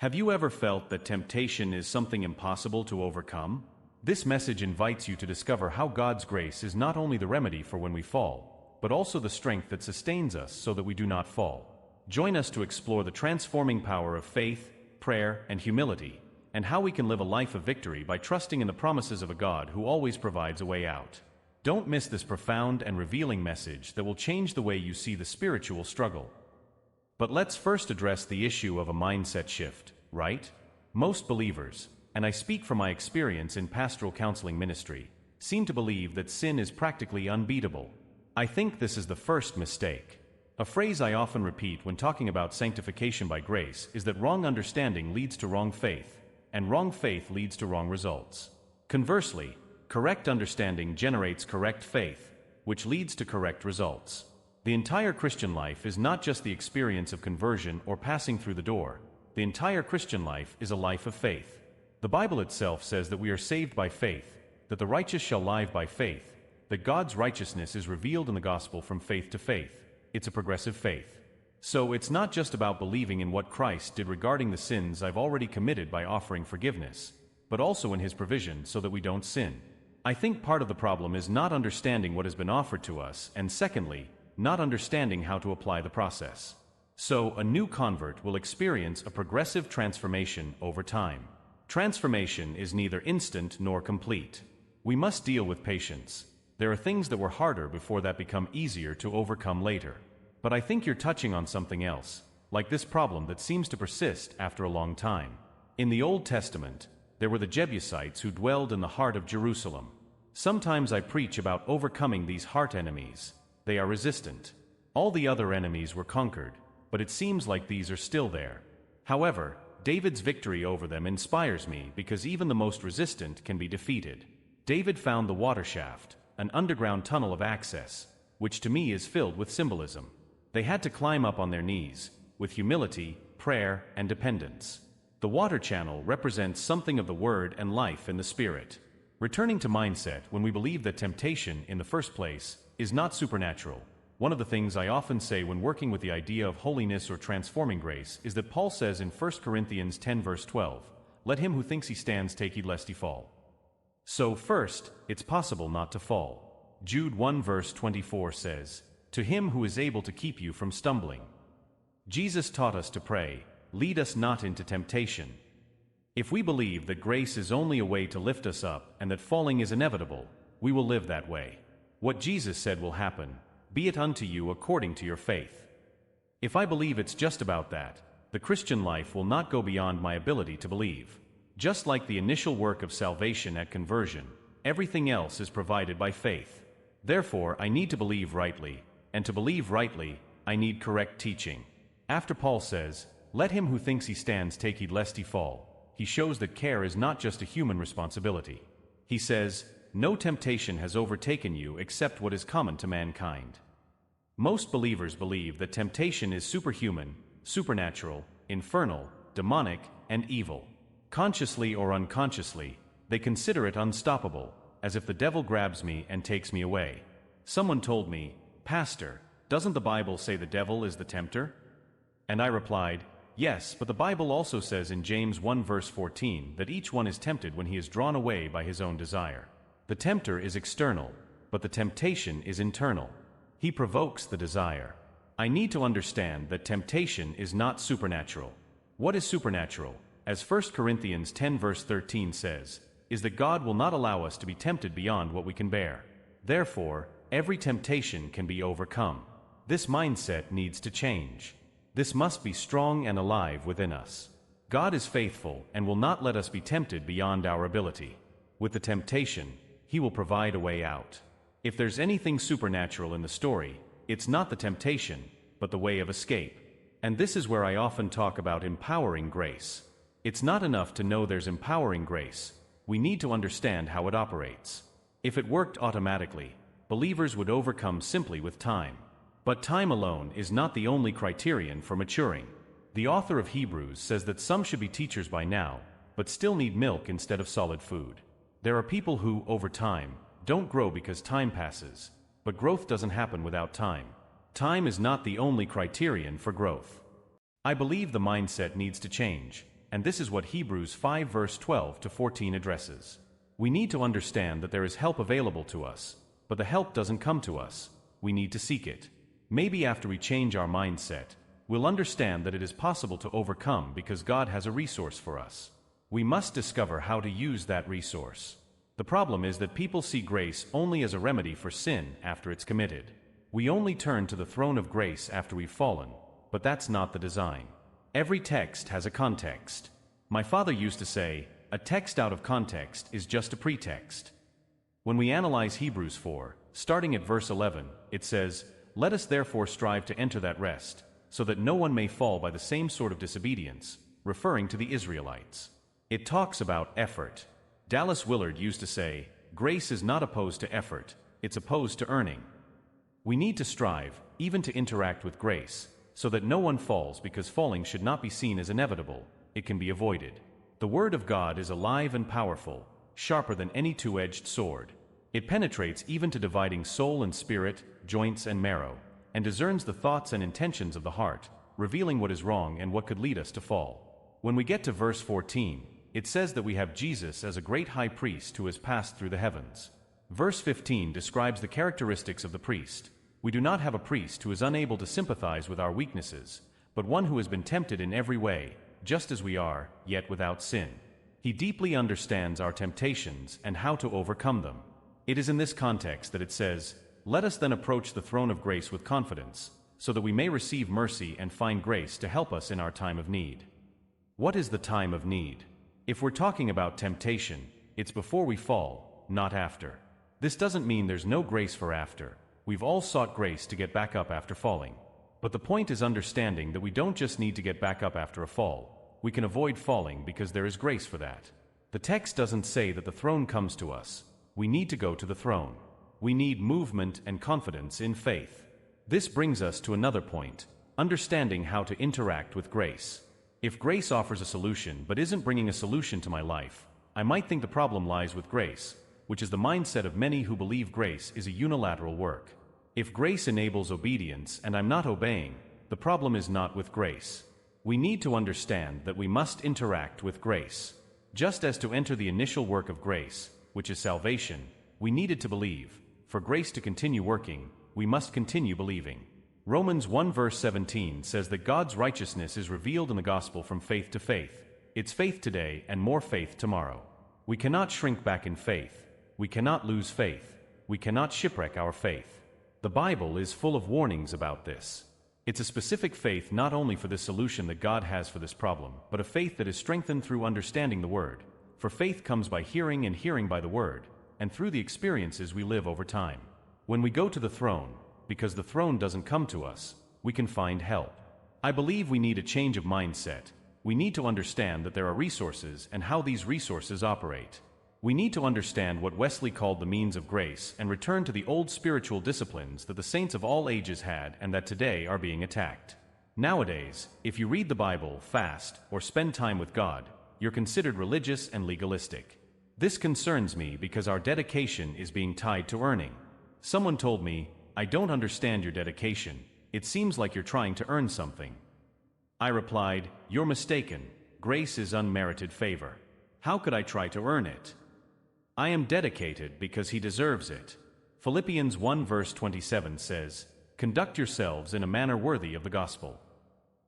Have you ever felt that temptation is something impossible to overcome? This message invites you to discover how God's grace is not only the remedy for when we fall, but also the strength that sustains us so that we do not fall. Join us to explore the transforming power of faith, prayer, and humility, and how we can live a life of victory by trusting in the promises of a God who always provides a way out. Don't miss this profound and revealing message that will change the way you see the spiritual struggle. But let's first address the issue of a mindset shift, right? Most believers, and I speak from my experience in pastoral counseling ministry, seem to believe that sin is practically unbeatable. I think this is the first mistake. A phrase I often repeat when talking about sanctification by grace is that wrong understanding leads to wrong faith, and wrong faith leads to wrong results. Conversely, correct understanding generates correct faith, which leads to correct results. The entire Christian life is not just the experience of conversion or passing through the door. The entire Christian life is a life of faith. The Bible itself says that we are saved by faith, that the righteous shall live by faith, that God's righteousness is revealed in the gospel from faith to faith. It's a progressive faith. So it's not just about believing in what Christ did regarding the sins I've already committed by offering forgiveness, but also in His provision so that we don't sin. I think part of the problem is not understanding what has been offered to us, and secondly, not understanding how to apply the process. So, a new convert will experience a progressive transformation over time. Transformation is neither instant nor complete. We must deal with patience. There are things that were harder before that become easier to overcome later. But I think you're touching on something else, like this problem that seems to persist after a long time. In the Old Testament, there were the Jebusites who dwelled in the heart of Jerusalem. Sometimes I preach about overcoming these heart enemies. They are resistant. All the other enemies were conquered, but it seems like these are still there. However, David's victory over them inspires me because even the most resistant can be defeated. David found the water shaft, an underground tunnel of access, which to me is filled with symbolism. They had to climb up on their knees, with humility, prayer, and dependence. The water channel represents something of the Word and life in the Spirit. Returning to mindset, when we believe that temptation, in the first place, is not supernatural. One of the things I often say when working with the idea of holiness or transforming grace is that Paul says in 1 Corinthians 10 verse 12, "Let him who thinks he stands take heed lest he fall." So first, it's possible not to fall. Jude 1 verse 24 says, "To him who is able to keep you from stumbling." Jesus taught us to pray, "Lead us not into temptation." If we believe that grace is only a way to lift us up and that falling is inevitable, we will live that way. What Jesus said will happen, "Be it unto you according to your faith." If I believe it's just about that, the Christian life will not go beyond my ability to believe. Just like the initial work of salvation at conversion, everything else is provided by faith. Therefore, I need to believe rightly, and to believe rightly, I need correct teaching. After Paul says, "Let him who thinks he stands take heed lest he fall," he shows that care is not just a human responsibility. He says, "No temptation has overtaken you except what is common to mankind." Most believers believe that temptation is superhuman, supernatural, infernal, demonic, and evil. Consciously or unconsciously, they consider it unstoppable, as if the devil grabs me and takes me away. Someone told me, "Pastor, doesn't the Bible say the devil is the tempter?" And I replied, "Yes, but the Bible also says in James 1 verse 14 that each one is tempted when he is drawn away by his own desire." The tempter is external, but the temptation is internal. He provokes the desire. I need to understand that temptation is not supernatural. What is supernatural, as 1 Corinthians 10 verse 13 says, is that God will not allow us to be tempted beyond what we can bear. Therefore, every temptation can be overcome. This mindset needs to change. This must be strong and alive within us. God is faithful and will not let us be tempted beyond our ability. With the temptation, He will provide a way out. If there's anything supernatural in the story, it's not the temptation, but the way of escape. And this is where I often talk about empowering grace. It's not enough to know there's empowering grace. We need to understand how it operates. If it worked automatically, believers would overcome simply with time. But time alone is not the only criterion for maturing. The author of Hebrews says that some should be teachers by now, but still need milk instead of solid food. There are people who, over time, don't grow because time passes, but growth doesn't happen without time. Time is not the only criterion for growth. I believe the mindset needs to change. and this is what Hebrews 5 verse 12 to 14 addresses. We need to understand that there is help available to us, but the help doesn't come to us. We need to seek it. Maybe after we change our mindset, we'll understand that it is possible to overcome because God has a resource for us. We must discover how to use that resource. The problem is that people see grace only as a remedy for sin after it's committed. We only turn to the throne of grace after we've fallen, but that's not the design. Every text has a context. My father used to say, a text out of context is just a pretext. When we analyze Hebrews 4, starting at verse 11, it says, "Let us therefore strive to enter that rest, so that no one may fall by the same sort of disobedience," referring to the Israelites. It talks about effort. Dallas Willard used to say, "Grace is not opposed to effort, it's opposed to earning." We need to strive, even to interact with grace, so that no one falls, because falling should not be seen as inevitable, it can be avoided. The Word of God is alive and powerful, sharper than any two-edged sword. It penetrates even to dividing soul and spirit, joints and marrow, and discerns the thoughts and intentions of the heart, revealing what is wrong and what could lead us to fall. When we get to verse 14, it says that we have Jesus as a great high priest who has passed through the heavens. Verse 15 describes the characteristics of the priest. We do not have a priest who is unable to sympathize with our weaknesses, but one who has been tempted in every way, just as we are, yet without sin. He deeply understands our temptations and how to overcome them. It is in this context that it says, "Let us then approach the throne of grace with confidence, so that we may receive mercy and find grace to help us in our time of need." What is the time of need? If we're talking about temptation, it's before we fall, not after. This doesn't mean there's no grace for after. We've all sought grace to get back up after falling. But the point is understanding that we don't just need to get back up after a fall. We can avoid falling because there is grace for that. The text doesn't say that the throne comes to us. We need to go to the throne. We need movement and confidence in faith. This brings us to another point, understanding how to interact with grace. If grace offers a solution but isn't bringing a solution to my life, I might think the problem lies with grace, which is the mindset of many who believe grace is a unilateral work. If grace enables obedience and I'm not obeying, the problem is not with grace. We need to understand that we must interact with grace. Just as to enter the initial work of grace, which is salvation, we needed to believe. For grace to continue working, we must continue believing. Romans 1 verse 17 says that God's righteousness is revealed in the gospel from faith to faith. It's faith today and more faith tomorrow. We cannot shrink back in faith. We cannot lose faith. We cannot shipwreck our faith. The Bible is full of warnings about this. It's a specific faith not only for the solution that God has for this problem, but a faith that is strengthened through understanding the Word. For faith comes by hearing and hearing by the Word, and through the experiences we live over time. When we go to the throne, because the throne doesn't come to us, we can find help. I believe we need a change of mindset. We need to understand that there are resources and how these resources operate. We need to understand what Wesley called the means of grace and return to the old spiritual disciplines that the saints of all ages had and that today are being attacked. Nowadays, if you read the Bible, fast, or spend time with God, you're considered religious and legalistic. This concerns me because our dedication is being tied to earning. Someone told me, "I don't understand your dedication. It seems like you're trying to earn something." I replied, "You're mistaken. Grace is unmerited favor. How could I try to earn it? I am dedicated because He deserves it." Philippians 1 verse 27 says, "Conduct yourselves in a manner worthy of the gospel."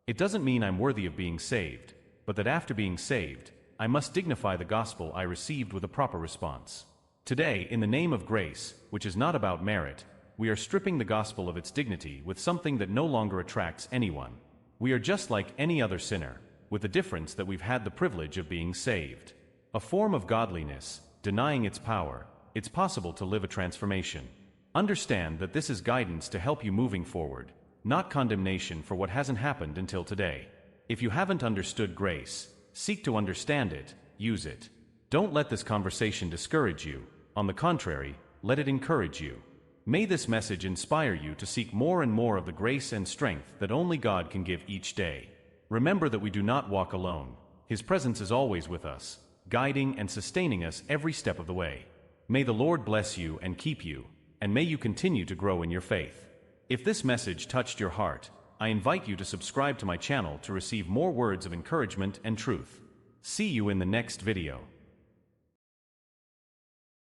It doesn't mean I'm worthy of being saved, but that after being saved, I must dignify the gospel I received with a proper response. Today, in the name of grace, which is not about merit, we are stripping the gospel of its dignity with something that no longer attracts anyone. We are just like any other sinner, with the difference that we've had the privilege of being saved. A form of godliness, denying its power, it's possible to live a transformation. Understand that this is guidance to help you moving forward, not condemnation for what hasn't happened until today. If you haven't understood grace, seek to understand it, use it. Don't let this conversation discourage you. On the contrary, let it encourage you. May this message inspire you to seek more and more of the grace and strength that only God can give each day. Remember that we do not walk alone. His presence is always with us, guiding and sustaining us every step of the way. May the Lord bless you and keep you, and may you continue to grow in your faith. If this message touched your heart, I invite you to subscribe to my channel to receive more words of encouragement and truth. See you in the next video.